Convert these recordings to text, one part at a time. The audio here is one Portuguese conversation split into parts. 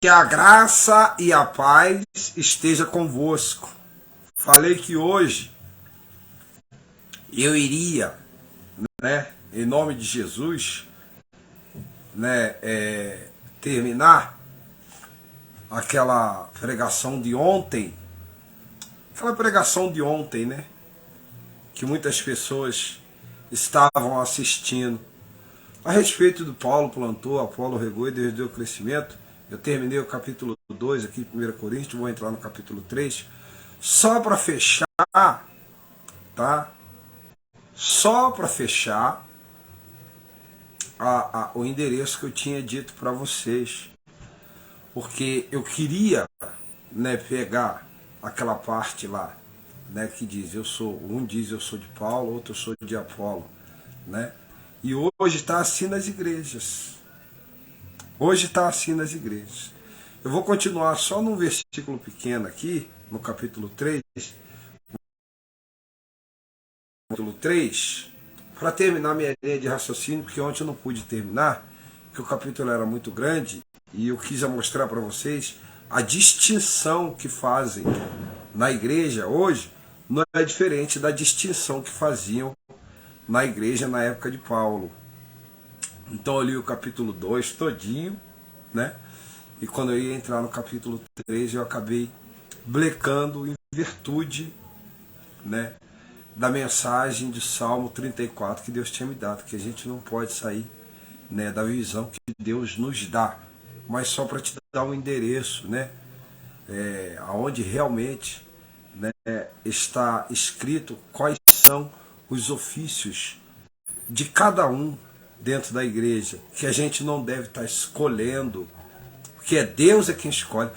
Que a graça e a paz esteja convosco. Falei que hoje eu iria, em nome de Jesus, terminar aquela pregação de ontem, que muitas pessoas estavam assistindo, a respeito do Paulo plantou, Apolo regou e Deus deu crescimento. Eu terminei o capítulo 2 aqui, 1 Coríntios, vou entrar no capítulo 3, só para fechar, tá? Só para fechar o endereço que eu tinha dito para vocês, porque eu queria, pegar aquela parte lá, que diz um diz eu sou de Paulo, outro eu sou de Apolo, E hoje está assim nas igrejas. Hoje está assim nas igrejas. Eu vou continuar só num versículo pequeno aqui, no capítulo 3, para terminar minha linha de raciocínio, porque ontem eu não pude terminar, porque o capítulo era muito grande, e eu quis mostrar para vocês a distinção que fazem na igreja hoje, não é diferente da distinção que faziam na igreja na época de Paulo. Então eu li o capítulo 2 todinho, E quando eu ia entrar no capítulo 3, eu acabei blecando em virtude, da mensagem de Salmo 34 que Deus tinha me dado, que a gente não pode sair, da visão que Deus nos dá, mas só para te dar um endereço, aonde realmente, está escrito quais são os ofícios de cada um dentro da igreja, que a gente não deve estar escolhendo, porque Deus é quem escolhe.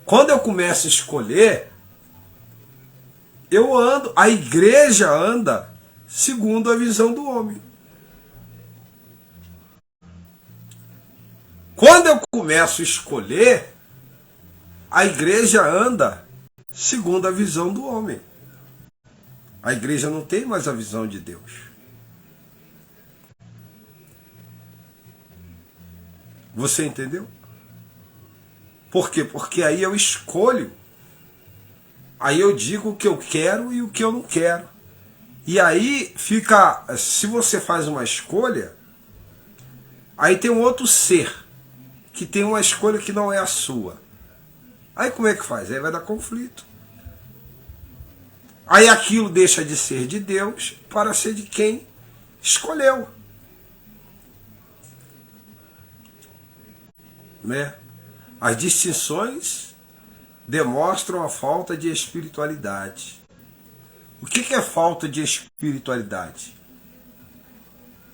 Quando eu começo a escolher, a igreja anda segundo a visão do homem. Quando eu começo a escolher, a igreja anda segundo a visão do homem. A igreja não tem mais a visão de Deus. Você entendeu? Por quê? Porque aí eu escolho. Aí eu digo o que eu quero e o que eu não quero. E aí fica, se você faz uma escolha, aí tem um outro ser que tem uma escolha que não é a sua. Aí como é que faz? Aí vai dar conflito. Aí aquilo deixa de ser de Deus para ser de quem escolheu. As distinções demonstram a falta de espiritualidade. O que é falta de espiritualidade?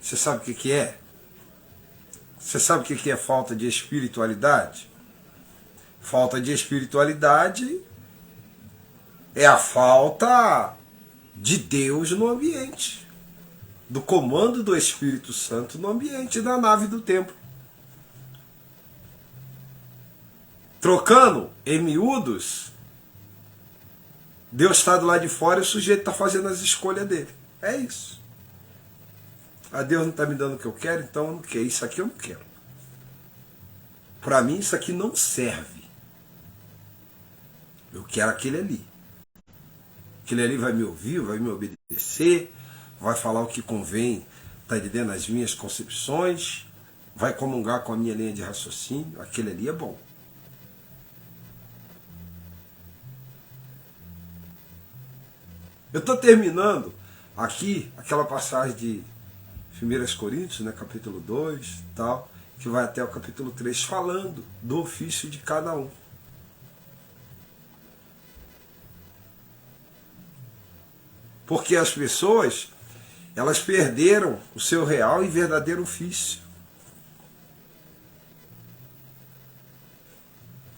Você sabe o que é? Você sabe o que é falta de espiritualidade? Falta de espiritualidade é a falta de Deus no ambiente, do comando do Espírito Santo no ambiente da nave do templo. Trocando em miúdos, Deus está do lado de fora e o sujeito está fazendo as escolhas dele. É isso. Deus não está me dando o que eu quero, então eu não quero. Isso aqui eu não quero. Para mim isso aqui não serve. Eu quero aquele ali. Aquele ali vai me ouvir, vai me obedecer, vai falar o que convém, está entendendo as minhas concepções, vai comungar com a minha linha de raciocínio. Aquele ali é bom. Eu estou terminando aqui aquela passagem de 1 Coríntios, capítulo 2, tal, que vai até o capítulo 3, falando do ofício de cada um. Porque as pessoas, elas perderam o seu real e verdadeiro ofício.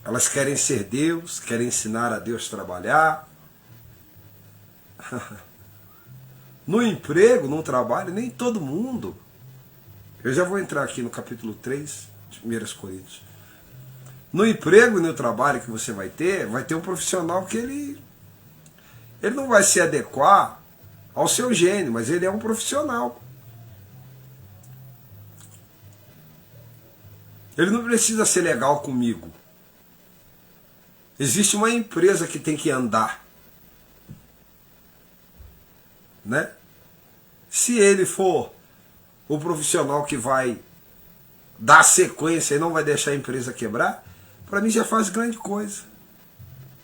Elas querem ser Deus, querem ensinar a Deus a trabalhar. No emprego, no trabalho, nem todo mundo. Eu já vou entrar aqui no capítulo 3 de 1 Coríntios. No emprego e no trabalho que você vai ter um profissional que ele não vai se adequar ao seu gênio, mas ele é um profissional. Ele não precisa ser legal comigo. Existe uma empresa que tem que andar, né? Se ele for o profissional que vai dar sequência e não vai deixar a empresa quebrar, para mim já faz grande coisa.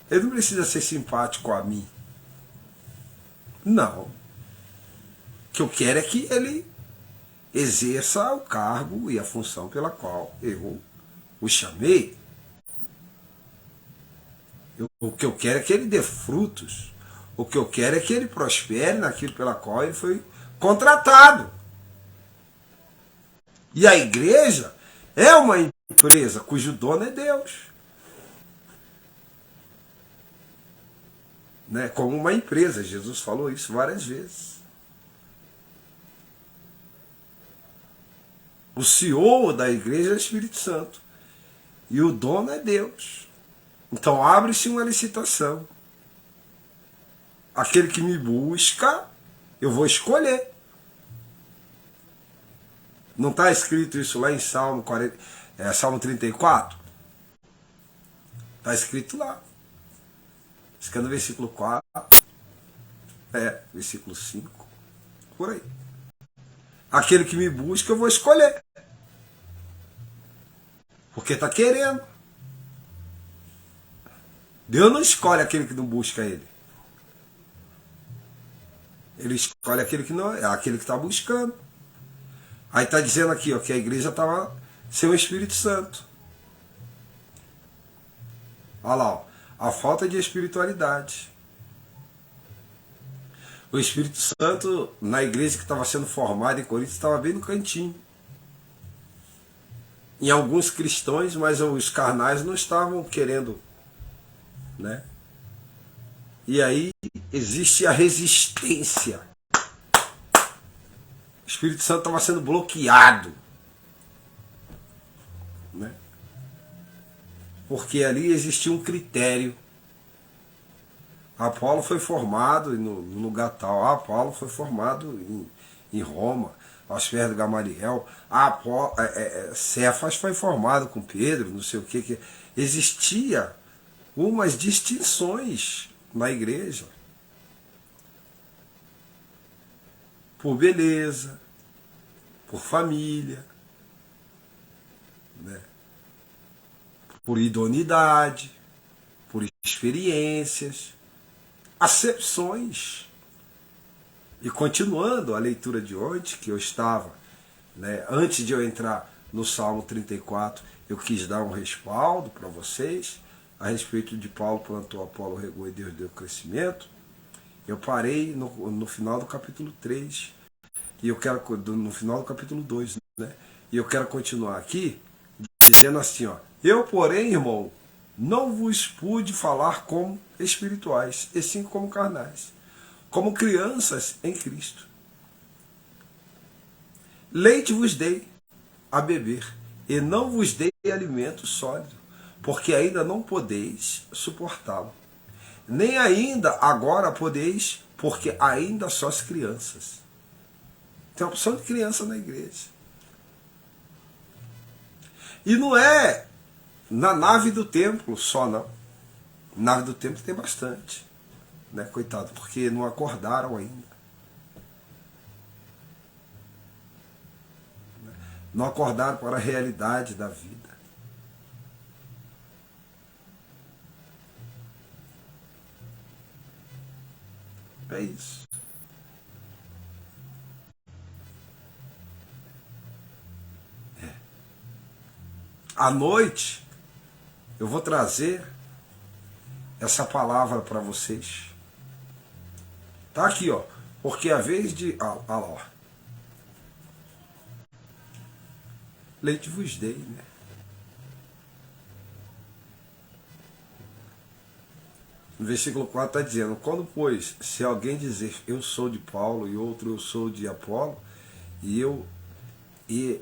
Ele não precisa ser simpático a mim. Não. O que eu quero é que ele exerça o cargo e a função pela qual eu o chamei. O que eu quero é que ele dê frutos. O que eu quero é que ele prospere naquilo pela qual ele foi contratado. E a igreja é uma empresa cujo dono é Deus. Né? Como uma empresa, Jesus falou isso várias vezes. O CEO da igreja é o Espírito Santo. E o dono é Deus. Então abre-se uma licitação. Aquele que me busca, eu vou escolher. Não está escrito isso lá em Salmo 34? Está escrito lá. Isso que é no versículo 4. Versículo 5. Por aí. Aquele que me busca, eu vou escolher. Porque está querendo. Deus não escolhe aquele que não busca ele. Ele escolhe aquele que não é, aquele que está buscando. Aí está dizendo aqui, ó, que a igreja estava sem o Espírito Santo. Olha lá, ó, a falta de espiritualidade. O Espírito Santo, na igreja que estava sendo formada em Corinto, estava bem no cantinho. Em alguns cristãos, mas os carnais não estavam querendo, né? E aí existe a resistência. O Espírito Santo estava sendo bloqueado, né? Porque ali existia um critério. Apolo foi formado no lugar tal. Apolo foi formado em Roma, aos pés de Gamaliel. Cefas foi formado com Pedro, não sei o que. Existia umas distinções na igreja. Por beleza, por família, né? Por idoneidade, por experiências, acepções. E continuando a leitura de ontem, que eu estava, né, antes de eu entrar no Salmo 34, eu quis dar um respaldo para vocês a respeito de Paulo plantou, Apolo regou e Deus deu crescimento. Eu parei no final do capítulo 3, e eu quero, no final do capítulo 2, né? E eu quero continuar aqui, dizendo assim, ó, eu, porém, irmão, não vos pude falar como espirituais, e sim como carnais, como crianças em Cristo. Leite vos dei a beber, e não vos dei alimento sólido, porque ainda não podeis suportá-lo. Nem ainda agora podeis, porque ainda sois crianças. Tem uma opção de criança na igreja. E não é na nave do templo só, não. Nave do templo tem bastante, né? Coitado, porque não acordaram ainda. Não acordaram para a realidade da vida. É isso. À noite, eu vou trazer essa palavra para vocês. Tá aqui, ó. Porque a vez de... ó. Leite vos dei, né? No versículo 4 está dizendo, quando, pois, se alguém dizer eu sou de Paulo e outro eu sou de Apolo, e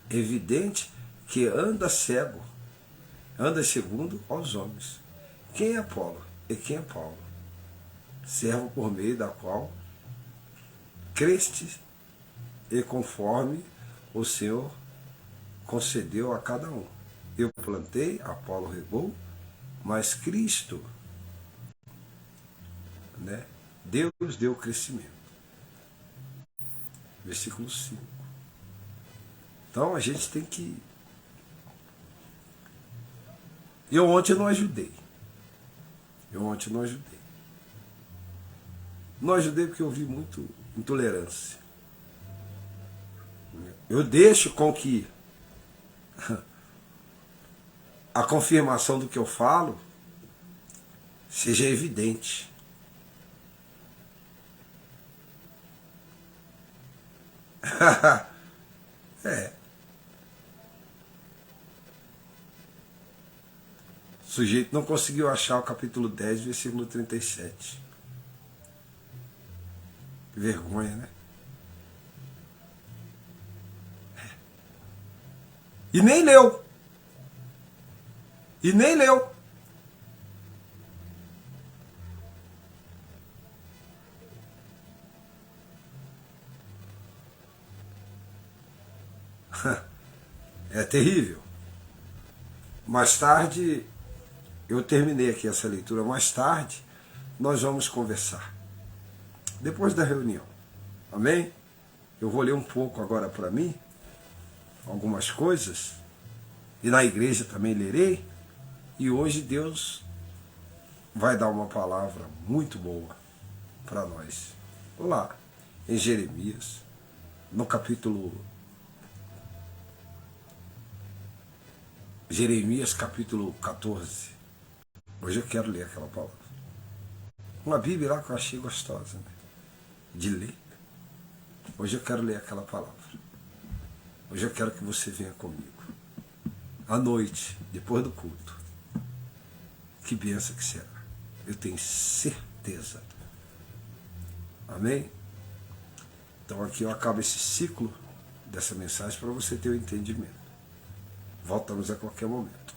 evidente que anda cego, anda segundo aos homens. Quem é Apolo e quem é Paulo? Servo por meio da qual creste e conforme o Senhor concedeu a cada um. Eu plantei, Apolo regou, Mas Cristo, né? Deus deu crescimento. Versículo 5. Então a gente tem que... Eu ontem não ajudei. Não ajudei porque eu vi muito intolerância. Eu deixo com que a confirmação do que eu falo seja evidente. É. O sujeito não conseguiu achar o capítulo 10, versículo 37. Que vergonha, né? E nem leu. É terrível. Mais tarde, eu terminei aqui essa leitura, mais tarde nós vamos conversar. Depois da reunião. Amém? Eu vou ler um pouco agora para mim, algumas coisas, e na igreja também lerei, e hoje Deus vai dar uma palavra muito boa para nós. Lá, em Jeremias, no capítulo... Jeremias capítulo 14. Hoje eu quero ler aquela palavra. Uma Bíblia lá que eu achei gostosa, né? De ler. Hoje eu quero ler aquela palavra. Hoje eu quero que você venha comigo. À noite, depois do culto. Que bênção que será. Eu tenho certeza. Amém? Então aqui eu acabo esse ciclo dessa mensagem para você ter o entendimento. Voltamos a qualquer momento.